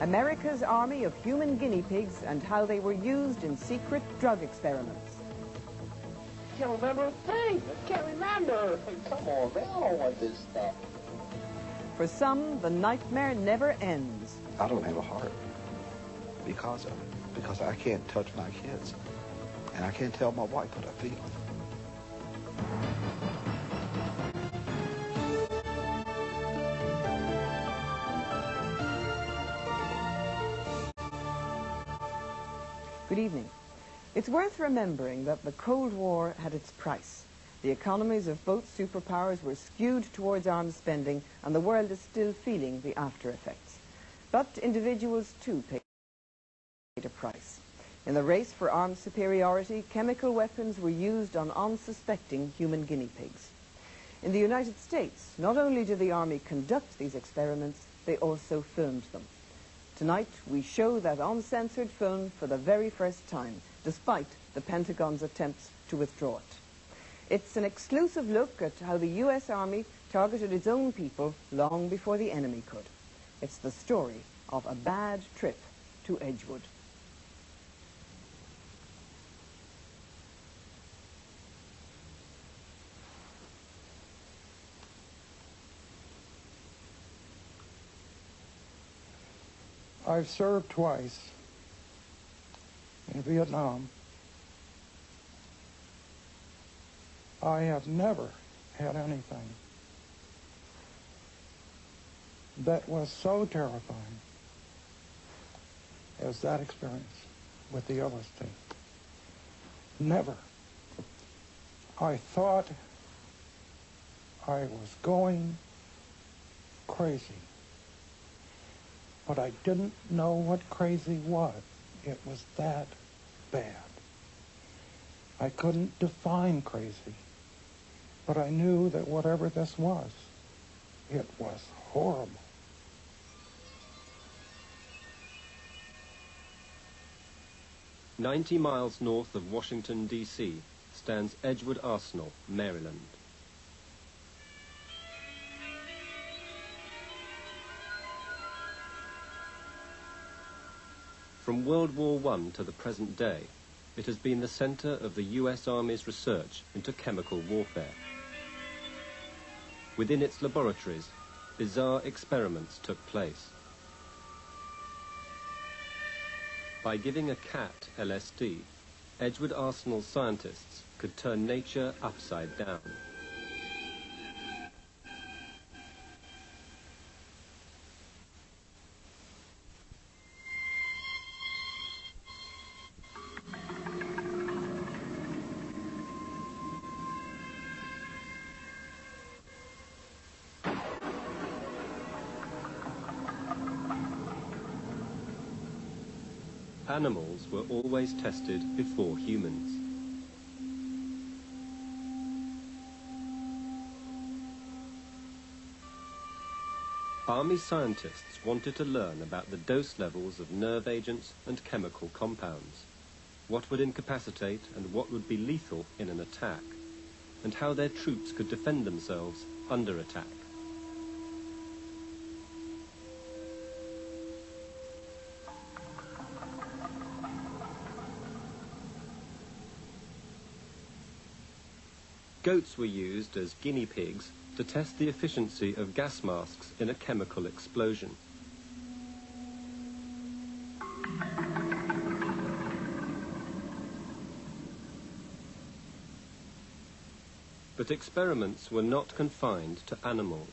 America's army of human guinea pigs and how they were used in secret drug experiments. I can't remember a thing. I can't remember. Come on, man. I don't want this stuff. For some, the nightmare never ends. I don't have a heart because of it. Because I can't touch my kids. And I can't tell my wife what I feel. Good evening. It's worth remembering that the Cold War had its price. The economies of both superpowers were skewed towards arms spending, and the world is still feeling the after effects. But individuals too paid a price. In the race for arms superiority, chemical weapons were used on unsuspecting human guinea pigs. In the United States, not only did the Army conduct these experiments, they also filmed them. Tonight, we show that uncensored film for the very first time, despite the Pentagon's attempts to withdraw it. It's an exclusive look at how the U.S. Army targeted its own people long before the enemy could. It's the story of a bad trip to Edgewood. I've served twice in Vietnam. I have never had anything that was so terrifying as that experience with the LSD. Never. I thought I was going crazy. But I didn't know what crazy was. It was that bad. I couldn't define crazy, but I knew that whatever this was, it was horrible. "90 miles north of Washington, D.C., stands Edgewood Arsenal, Maryland. From World War I to the present day, it has been the center of the U.S. Army's research into chemical warfare. Within its laboratories, bizarre experiments took place. By giving a cat LSD, Edgewood Arsenal scientists could turn nature upside down. Animals were always tested before humans. Army scientists wanted to learn about the dose levels of nerve agents and chemical compounds, what would incapacitate and what would be lethal in an attack, and how their troops could defend themselves under attack. Goats were used as guinea pigs to test the efficiency of gas masks in a chemical explosion. But experiments were not confined to animals.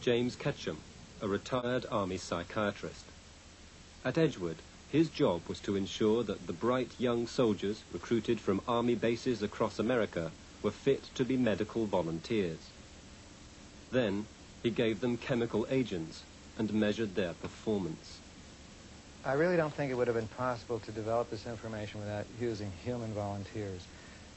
James Ketchum, a retired Army psychiatrist. At Edgewood, his job was to ensure that the bright young soldiers recruited from army bases across America were fit to be medical volunteers. Then, he gave them chemical agents and measured their performance. I really don't think it would have been possible to develop this information without using human volunteers.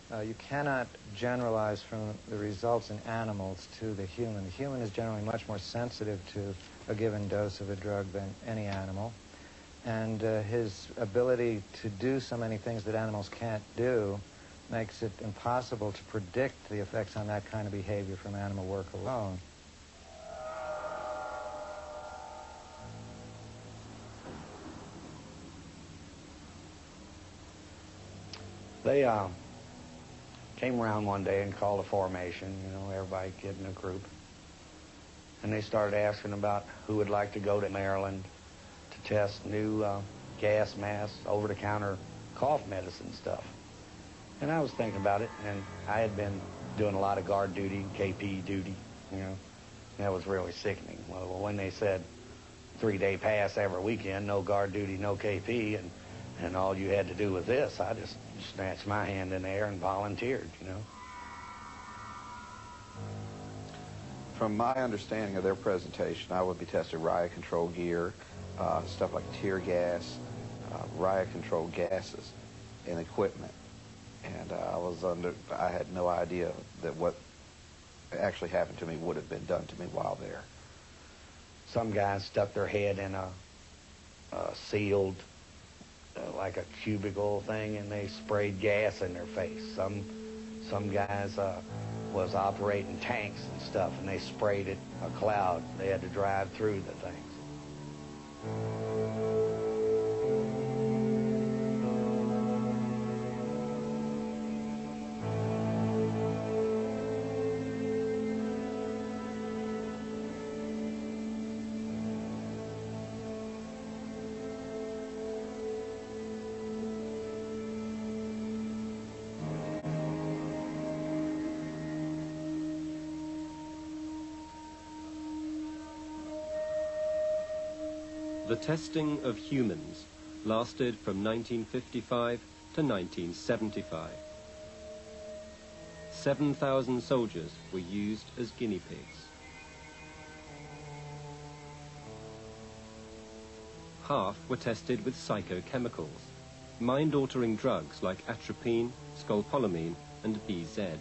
You cannot generalize from the results in animals to the human. The human is generally much more sensitive to a given dose of a drug than any animal. And his ability to do so many things that animals can't do makes it impossible to predict the effects on that kind of behavior from animal work alone. They came around one day and called a formation, you know, everybody get in a group. And they started asking about who would like to go to Maryland to test new gas masks, over-the-counter cough medicine stuff. And I was thinking about it, and I had been doing a lot of guard duty, KP duty, you know. And that was really sickening. Well, when they said 3-day pass every weekend, no guard duty, no KP, and all you had to do was this, I just snatched my hand in the air and volunteered, you know. From my understanding of their presentation, I would be testing riot control gear, stuff like tear gas, riot control gases, and equipment. And I had no idea that what actually happened to me would have been done to me while there. Some guys stuck their head in a sealed, like a cubicle thing, and they sprayed gas in their face. Some guys was operating tanks and stuff, and they sprayed it a cloud. They had to drive through the things. The testing of humans lasted from 1955 to 1975. 7,000 soldiers were used as guinea pigs. Half were tested with psychochemicals, mind-altering drugs like atropine, scopolamine, and BZ.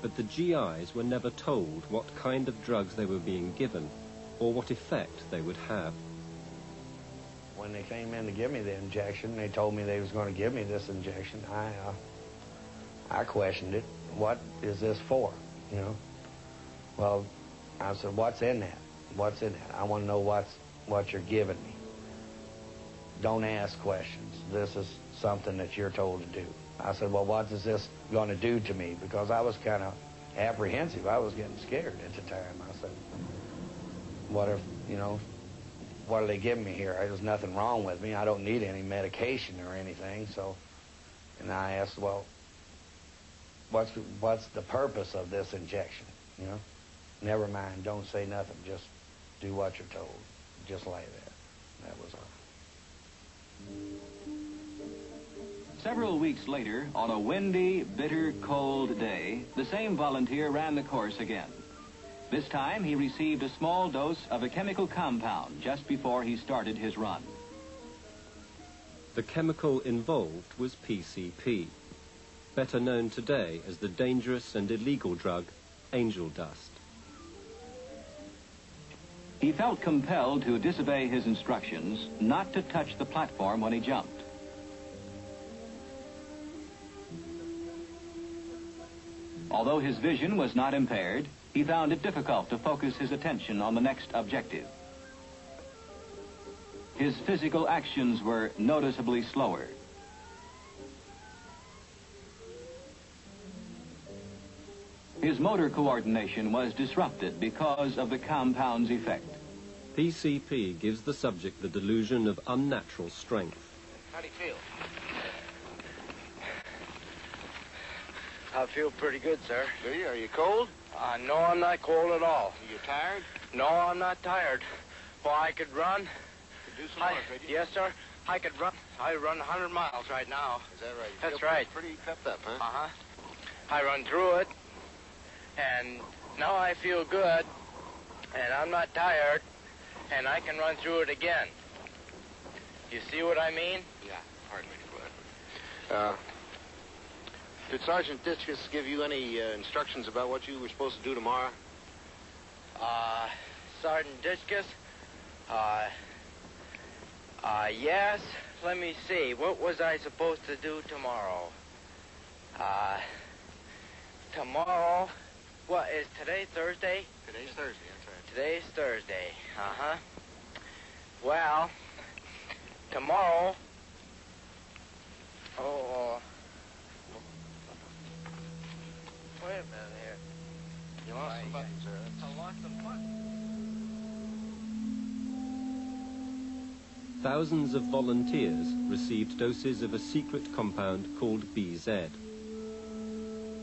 But the GIs were never told what kind of drugs they were being given or what effect they would have. When they came in to give me the injection, they told me they was going to give me this injection. I questioned it. What is this for? You know? Well, I said, what's in that? What's in that? I want to know what you're giving me. Don't ask questions. This is something that you're told to do. I said, well, what is this going to do to me? Because I was kind of apprehensive. I was getting scared at the time. I said, what if, you know, what are they giving me here? There's nothing wrong with me. I don't need any medication or anything. So, and I asked, well, what's the purpose of this injection? You know, never mind. Don't say nothing. Just do what you're told. Just lay there. That was all. Several weeks later, on a windy, bitter, cold day, the same volunteer ran the course again. This time, he received a small dose of a chemical compound just before he started his run. The chemical involved was PCP, better known today as the dangerous and illegal drug angel dust. He felt compelled to disobey his instructions not to touch the platform when he jumped. Although his vision was not impaired, he found it difficult to focus his attention on the next objective. His physical actions were noticeably slower. His motor coordination was disrupted because of the compound's effect. PCP gives the subject the delusion of unnatural strength. How do you feel? I feel pretty good, sir. Do you? Are you cold? No, I'm not cold at all. Are you tired? No, I'm not tired. Well, I could run. You could do some more, could you? Yes, sir. I could run. I run 100 miles right now. Is that right? You That's feel right. Pretty pepped up, huh? Uh-huh. I run through it, and now I feel good, and I'm not tired, and I can run through it again. You see what I mean? Yeah, hardly. Did Sergeant Ditchus give you any instructions about what you were supposed to do tomorrow? Sergeant Ditchus? Yes. let me see. What was I supposed to do tomorrow? Tomorrow, what is today, Thursday? Today's Thursday, that's right. Today's Thursday, uh-huh. Well, tomorrow, wait a minute here. You lost some buttons, sir. I lost some buttons. Thousands of volunteers received doses of a secret compound called BZ.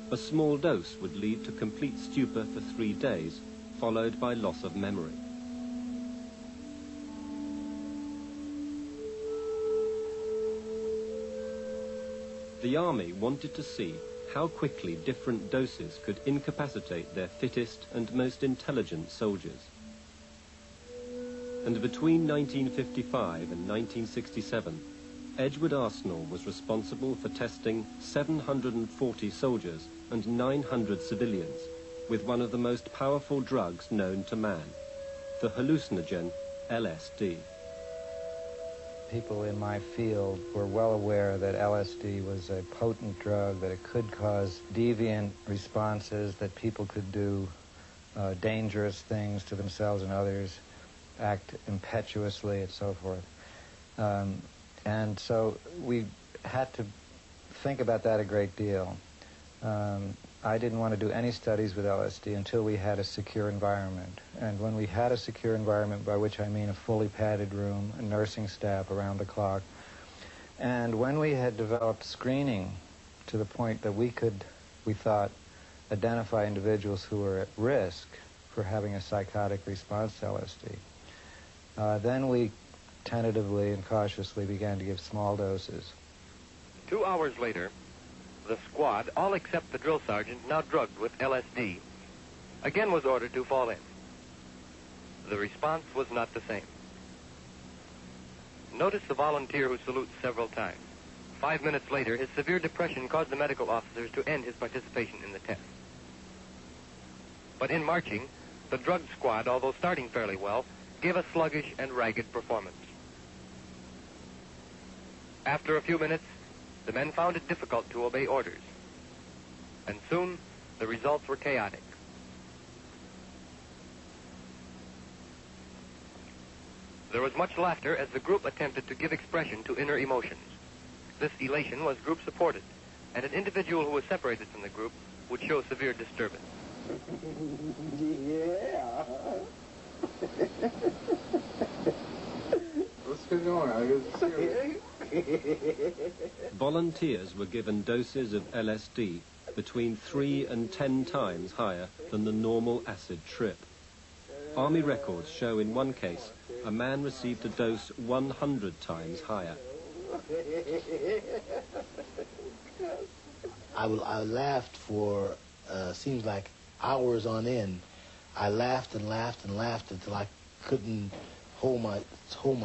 A small dose would lead to complete stupor for 3 days, followed by loss of memory. The Army wanted to see how quickly different doses could incapacitate their fittest and most intelligent soldiers. And between 1955 and 1967, Edgewood Arsenal was responsible for testing 740 soldiers and 900 civilians with one of the most powerful drugs known to man, the hallucinogen LSD. People in my field were well aware that LSD was a potent drug, that it could cause deviant responses, that people could do dangerous things to themselves and others, act impetuously, and so forth. And so we had to think about that a great deal. I didn't want to do any studies with LSD until we had a secure environment. And when we had a secure environment, by which I mean a fully padded room, a nursing staff around the clock, and when we had developed screening to the point that we could, we thought, identify individuals who were at risk for having a psychotic response to LSD, then we tentatively and cautiously began to give small doses. 2 hours later, the squad, all except the drill sergeant, now drugged with LSD, again was ordered to fall in. The response was not the same. Notice the volunteer who salutes several times. 5 minutes later, his severe depression caused the medical officers to end his participation in the test. But in marching, the drugged squad, although starting fairly well, gave a sluggish and ragged performance. After a few minutes, the men found it difficult to obey orders, and soon the results were chaotic. There was much laughter as the group attempted to give expression to inner emotions. This elation was group supported, and an individual who was separated from the group would show severe disturbance. Yeah. Let's get going. Volunteers were given doses of LSD between 3 and 10 times higher than the normal acid trip. Army records show in one case a man received a dose 100 times higher. I laughed for, seems like hours on end. I laughed and laughed and laughed until I couldn't hold my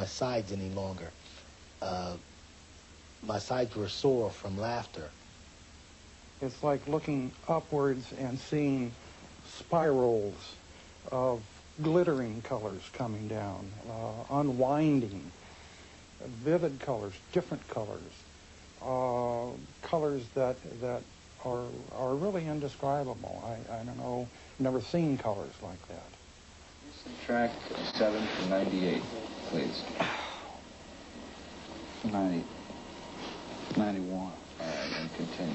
sides any longer. My sides were sore from laughter. It's like looking upwards and seeing spirals of glittering colors coming down, unwinding, vivid colors, different colors, colors that are really indescribable. I don't know, never seen colors like that. Subtract 7 from 98, please. 90. 91. All right, and continue.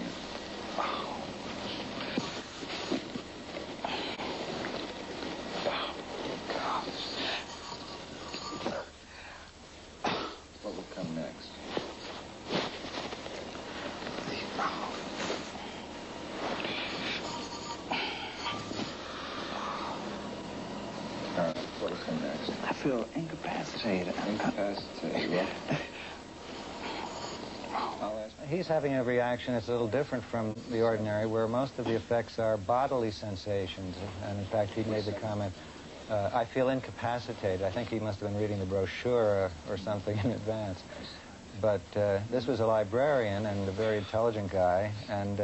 What will come next? All right, what will come next? I feel incapacitated. Incapacitated, well. He's having a reaction that's a little different from the ordinary, where most of the effects are bodily sensations. And in fact, he made the comment, I feel incapacitated. I think he must have been reading the brochure or something in advance. But this was a librarian and a very intelligent guy, and